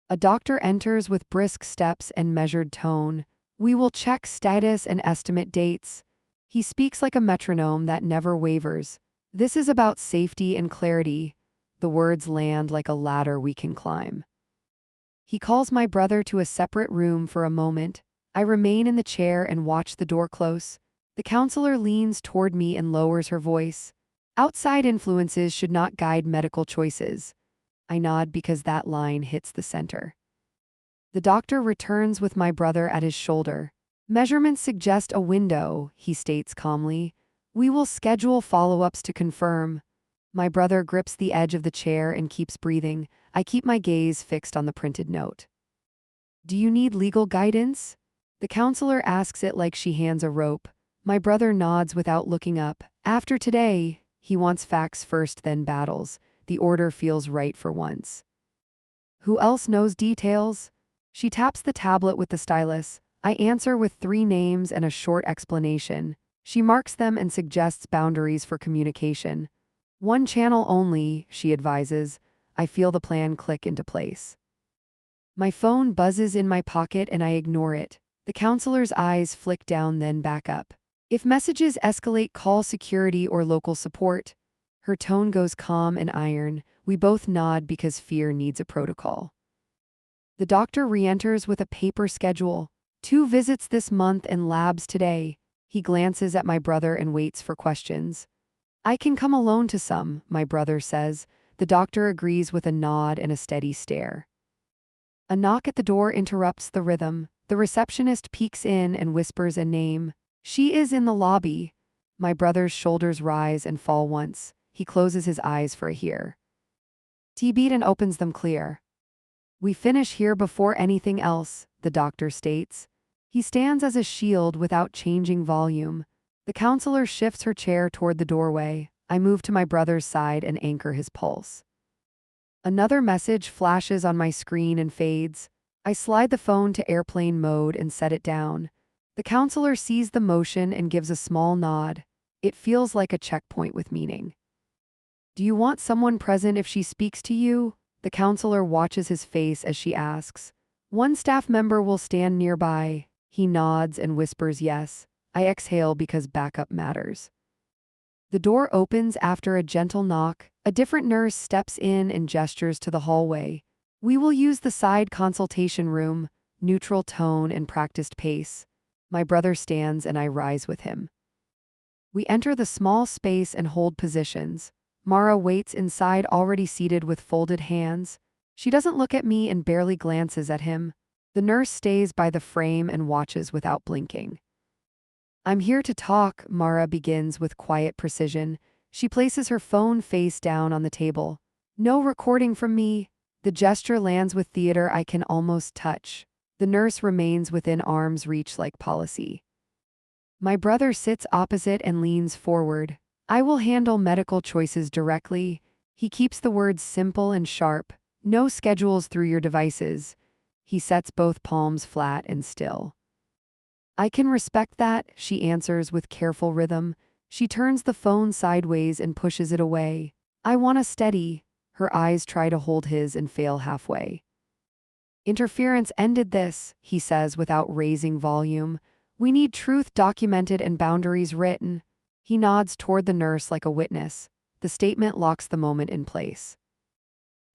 A doctor enters with brisk steps and measured tone. We will check status and estimate dates. He speaks like a metronome that never wavers. This is about safety and clarity. The words land like a ladder we can climb. He calls my brother to a separate room for a moment. I remain in the chair and watch the door close. The counselor leans toward me and lowers her voice. Outside influences should not guide medical choices. I nod because that line hits the center. The doctor returns with my brother at his shoulder. Measurements suggest a window, he states calmly. We will schedule follow-ups to confirm. My brother grips the edge of the chair and keeps breathing. I keep my gaze fixed on the printed note. Do you need legal guidance? The counselor asks it like she hands a rope. My brother nods without looking up. After today, he wants facts first, then battles. The order feels right for once. Who else knows details? She taps the tablet with the stylus. I answer with 3 names and a short explanation. She marks them and suggests boundaries for communication. One channel only, she advises. I feel the plan click into place. My phone buzzes in my pocket and I ignore it. The counselor's eyes flick down, then back up. If messages escalate, call security or local support. Her tone goes calm and iron. We both nod because fear needs a protocol. The doctor re-enters with a paper schedule. 2 visits this month and labs today. He glances at my brother and waits for questions. I can come alone to some, my brother says. The doctor agrees with a nod and a steady stare. A knock at the door interrupts the rhythm. The receptionist peeks in and whispers a name. She is in the lobby. My brother's shoulders rise and fall once. He closes his eyes for a hear. T-beat and opens them clear. We finish here before anything else, the doctor states. He stands as a shield without changing volume. The counselor shifts her chair toward the doorway. I move to my brother's side and anchor his pulse. Another message flashes on my screen and fades. I slide the phone to airplane mode and set it down. The counselor sees the motion and gives a small nod. It feels like a checkpoint with meaning. Do you want someone present if she speaks to you? The counselor watches his face as she asks. One staff member will stand nearby. He nods and whispers yes. I exhale because backup matters. The door opens after a gentle knock. A different nurse steps in and gestures to the hallway. We will use the side consultation room, neutral tone and practiced pace. My brother stands and I rise with him. We enter the small space and hold positions. Mara waits inside, already seated with folded hands. She doesn't look at me and barely glances at him. The nurse stays by the frame and watches without blinking. I'm here to talk, Mara begins with quiet precision. She places her phone face down on the table. No recording from me. The gesture lands with theater I can almost touch. The nurse remains within arm's reach like policy. My brother sits opposite and leans forward. I will handle medical choices directly. He keeps the words simple and sharp. No schedules through your devices. He sets both palms flat and still. I can respect that, she answers with careful rhythm. She turns the phone sideways and pushes it away. I want a steady. Her eyes try to hold his and fail halfway. Interference ended this, he says without raising volume. We need truth documented and boundaries written. He nods toward the nurse like a witness. The statement locks the moment in place.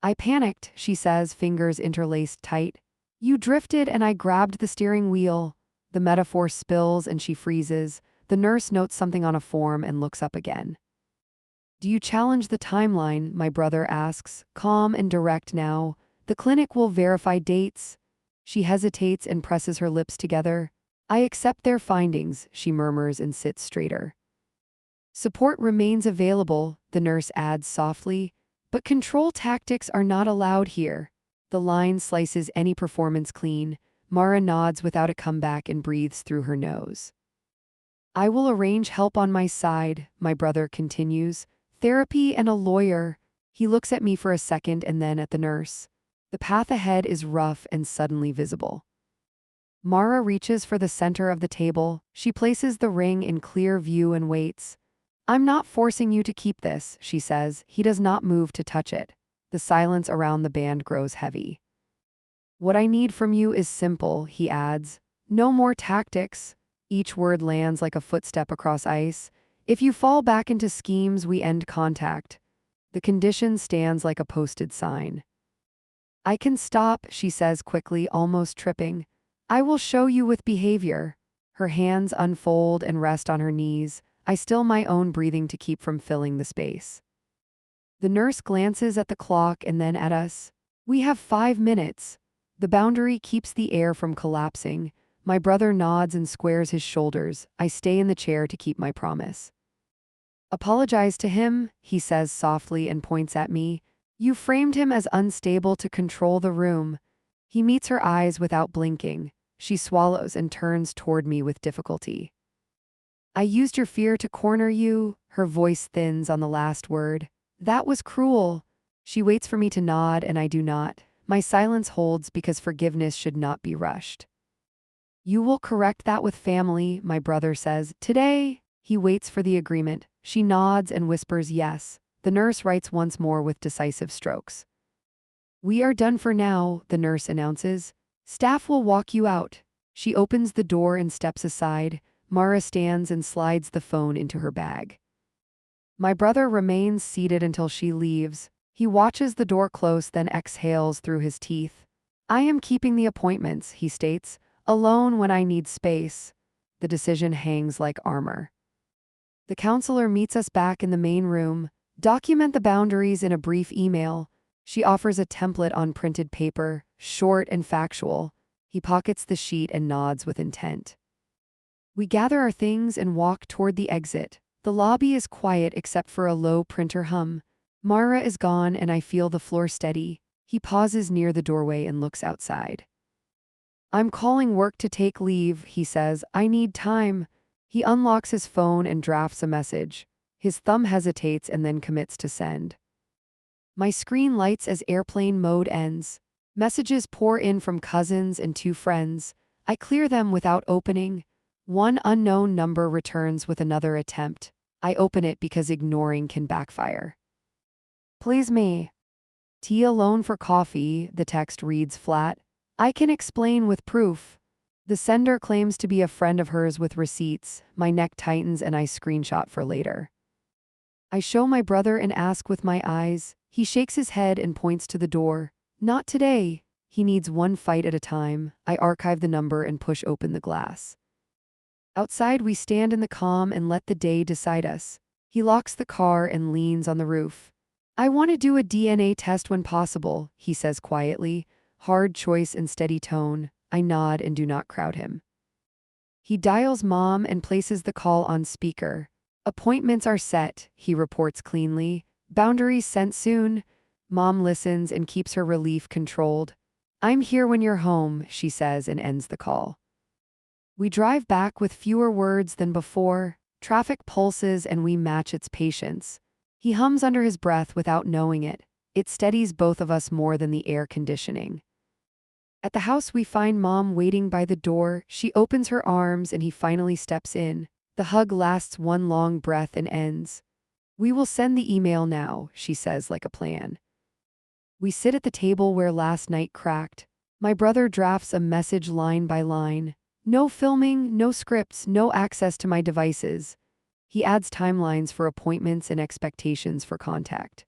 I panicked, she says, fingers interlaced tight. You drifted and I grabbed the steering wheel. The metaphor spills and she freezes. The nurse notes something on a form and looks up again. Do you challenge the timeline? My brother asks, calm and direct now. The clinic will verify dates. She hesitates and presses her lips together. I accept their findings, she murmurs and sits straighter. Support remains available, the nurse adds softly, but control tactics are not allowed here. The line slices any performance clean. Mara nods without a comeback and breathes through her nose. I will arrange help on my side, my brother continues. Therapy and a lawyer. He looks at me for a second and then at the nurse. The path ahead is rough and suddenly visible. Mara reaches for the center of the table. She places the ring in clear view and waits. I'm not forcing you to keep this, she says. He does not move to touch it. The silence around the band grows heavy. What I need from you is simple, he adds. No more tactics. Each word lands like a footstep across ice. If you fall back into schemes, we end contact. The condition stands like a posted sign. I can stop, she says quickly, almost tripping. I will show you with behavior. Her hands unfold and rest on her knees. I still my own breathing to keep from filling the space. The nurse glances at the clock and then at us. We have 5 minutes. The boundary keeps the air from collapsing. My brother nods and squares his shoulders. I stay in the chair to keep my promise. Apologize to him, he says softly and points at me. You framed him as unstable to control the room. He meets her eyes without blinking. She swallows and turns toward me with difficulty. I used your fear to corner you. Her voice thins on the last word. That was cruel. She waits for me to nod and I do not. My silence holds because forgiveness should not be rushed. You will correct that with family, my brother says. Today, he waits for the agreement. She nods and whispers yes. The nurse writes once more with decisive strokes. We are done for now, the nurse announces. Staff will walk you out. She opens the door and steps aside. Mara stands and slides the phone into her bag. My brother remains seated until she leaves. He watches the door close, then exhales through his teeth. I am keeping the appointments, he states, alone when I need space. The decision hangs like armor. The counselor meets us back in the main room. Document the boundaries in a brief email. She offers a template on printed paper. short and factual. He pockets the sheet and nods with intent. We gather our things and walk toward the exit. The lobby is quiet except for a low printer hum. Mara is gone and I feel the floor steady. He pauses near the doorway and looks outside. I'm calling work to take leave, he says. I need time. He unlocks his phone and drafts a message. His thumb hesitates and then commits to send. My screen lights as airplane mode ends. Messages pour in from cousins and 2 friends. I clear them without opening. One unknown number returns with another attempt. I open it because ignoring can backfire. Please me. Tea alone for coffee, the text reads flat. I can explain with proof. The sender claims to be a friend of hers with receipts. My neck tightens and I screenshot for later. I show my brother and ask with my eyes. He shakes his head and points to the door. Not today. He needs one fight at a time. I archive the number and push open the glass. Outside we stand in the calm and let the day decide us. He locks the car and leans on the roof. I want to do a DNA test when possible, he says quietly. Hard choice and steady tone. I nod and do not crowd him. He dials Mom and places the call on speaker. Appointments are set, he reports cleanly. Boundaries sent soon. Mom listens and keeps her relief controlled. I'm here when you're home, she says and ends the call. We drive back with fewer words than before. Traffic pulses and we match its patience. He hums under his breath without knowing it. It steadies both of us more than the air conditioning. At the house we find Mom waiting by the door. She opens her arms and he finally steps in. The hug lasts one long breath and ends. We will send the email now, she says like a plan. We sit at the table where last night cracked. My brother drafts a message line by line. No filming, no scripts, no access to my devices. He adds timelines for appointments and expectations for contact.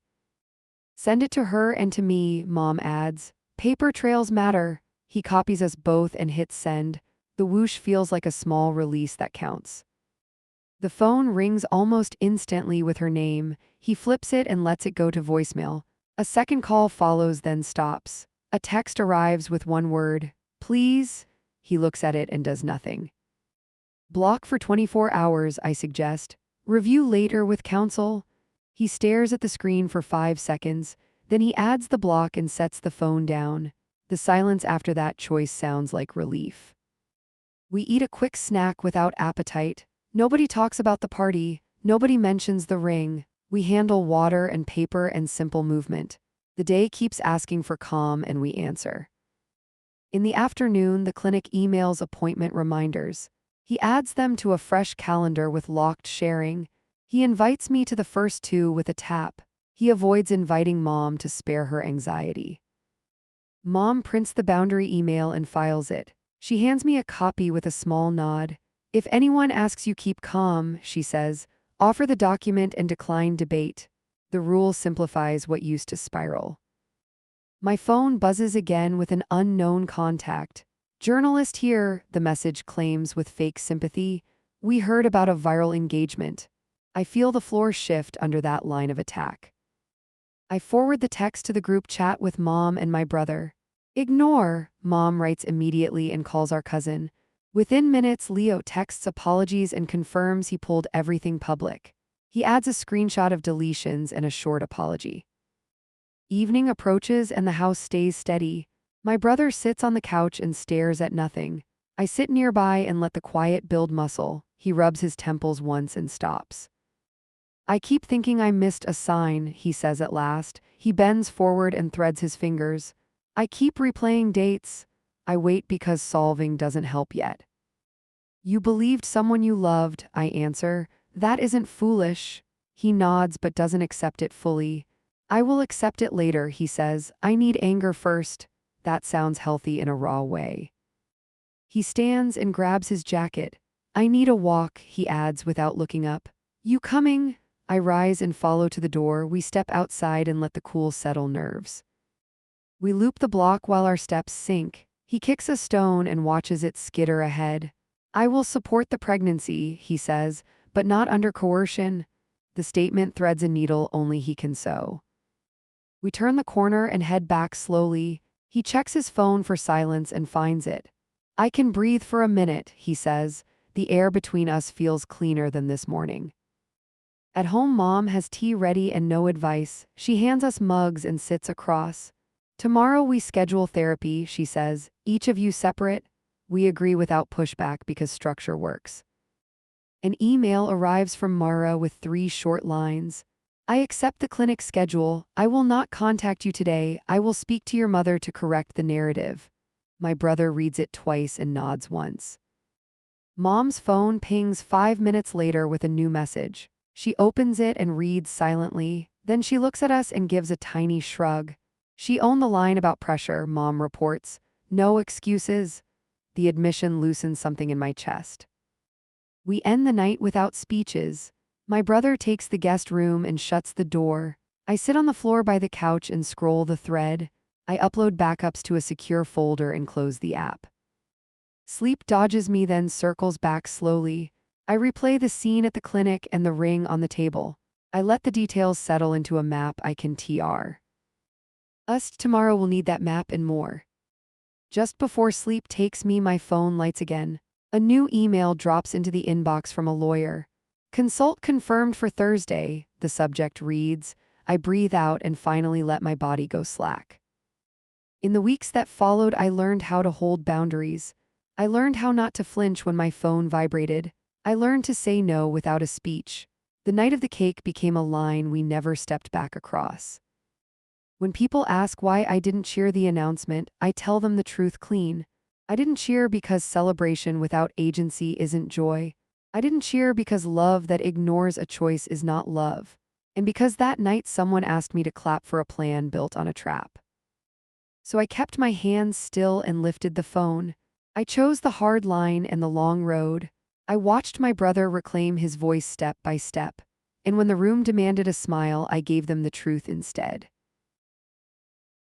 Send it to her and to me, Mom adds. Paper trails matter. He copies us both and hits send. The whoosh feels like a small release that counts. The phone rings almost instantly with her name. He flips it and lets it go to voicemail. A second call follows, then stops. A text arrives with one word. Please? He looks at it and does nothing. Block for 24 hours, I suggest. Review later with counsel. He stares at the screen for 5 seconds. Then he adds the block and sets the phone down. The silence after that choice sounds like relief. We eat a quick snack without appetite. Nobody talks about the party. Nobody mentions the ring. We handle water and paper and simple movement. The day keeps asking for calm and we answer. In the afternoon, the clinic emails appointment reminders. He adds them to a fresh calendar with locked sharing. He invites me to the first 2 with a tap. He avoids inviting Mom to spare her anxiety. Mom prints the boundary email and files it. She hands me a copy with a small nod. If anyone asks, you keep calm, she says. Offer the document and decline debate. The rule simplifies what used to spiral. My phone buzzes again with an unknown contact. Journalist here, the message claims with fake sympathy. We heard about a viral engagement. I feel the floor shift under that line of attack. I forward the text to the group chat with Mom and my brother. Ignore, Mom writes immediately and calls our cousin. Within minutes, Leo texts apologies and confirms he pulled everything public. He adds a screenshot of deletions and a short apology. Evening approaches and the house stays steady. My brother sits on the couch and stares at nothing. I sit nearby and let the quiet build muscle. He rubs his temples once and stops. I keep thinking I missed a sign, he says at last. He bends forward and threads his fingers. I keep replaying dates. I wait because solving doesn't help yet. You believed someone you loved, I answer. That isn't foolish. He nods but doesn't accept it fully. I will accept it later, he says. I need anger first. That sounds healthy in a raw way. He stands and grabs his jacket. I need a walk, he adds without looking up. You coming? I rise and follow to the door. We step outside and let the cool settle nerves. We loop the block while our steps sink. He kicks a stone and watches it skitter ahead. I will support the pregnancy, he says, but not under coercion. The statement threads a needle only he can sew. We turn the corner and head back slowly. He checks his phone for silence and finds it. I can breathe for a minute, he says. The air between us feels cleaner than this morning. At home, Mom has tea ready and no advice. She hands us mugs and sits across. Tomorrow we schedule therapy, she says. Each of you separate. We agree without pushback because structure works. An email arrives from Mara with 3 short lines. I accept the clinic schedule. I will not contact you today. I will speak to your mother to correct the narrative. My brother reads it twice and nods once. Mom's phone pings 5 minutes later with a new message. She opens it and reads silently. Then she looks at us and gives a tiny shrug. She owned the line about pressure, Mom reports. No excuses. The admission loosens something in my chest. We end the night without speeches. My brother takes the guest room and shuts the door. I sit on the floor by the couch and scroll the thread. I upload backups to a secure folder and close the app. Sleep dodges me, then circles back slowly. I replay the scene at the clinic and the ring on the table. I let the details settle into a map I can TR. Us tomorrow will need that map and more. Just before sleep takes me, my phone lights again. A new email drops into the inbox from a lawyer. Consult confirmed for Thursday, the subject reads. I breathe out and finally let my body go slack. In the weeks that followed, I learned how to hold boundaries. I learned how not to flinch when my phone vibrated. I learned to say no without a speech. The night of the cake became a line we never stepped back across. When people ask why I didn't cheer the announcement, I tell them the truth clean. I didn't cheer because celebration without agency isn't joy. I didn't cheer because love that ignores a choice is not love. And because that night someone asked me to clap for a plan built on a trap. So I kept my hands still and lifted the phone. I chose the hard line and the long road. I watched my brother reclaim his voice step by step. And when the room demanded a smile, I gave them the truth instead.